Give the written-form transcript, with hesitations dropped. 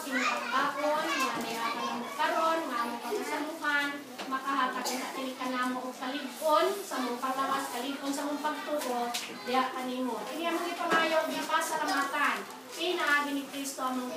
kini pagkakon, nga niya ka na mo karon, nga mo pagkasaluhan, makahatag na kini ka na mo og kalig-on sa mong paglawas, kalig-on sa mong pagtuo, diya kanimo. Kini among ipangayo di pasalamatan. Kinaagi ni Kristo among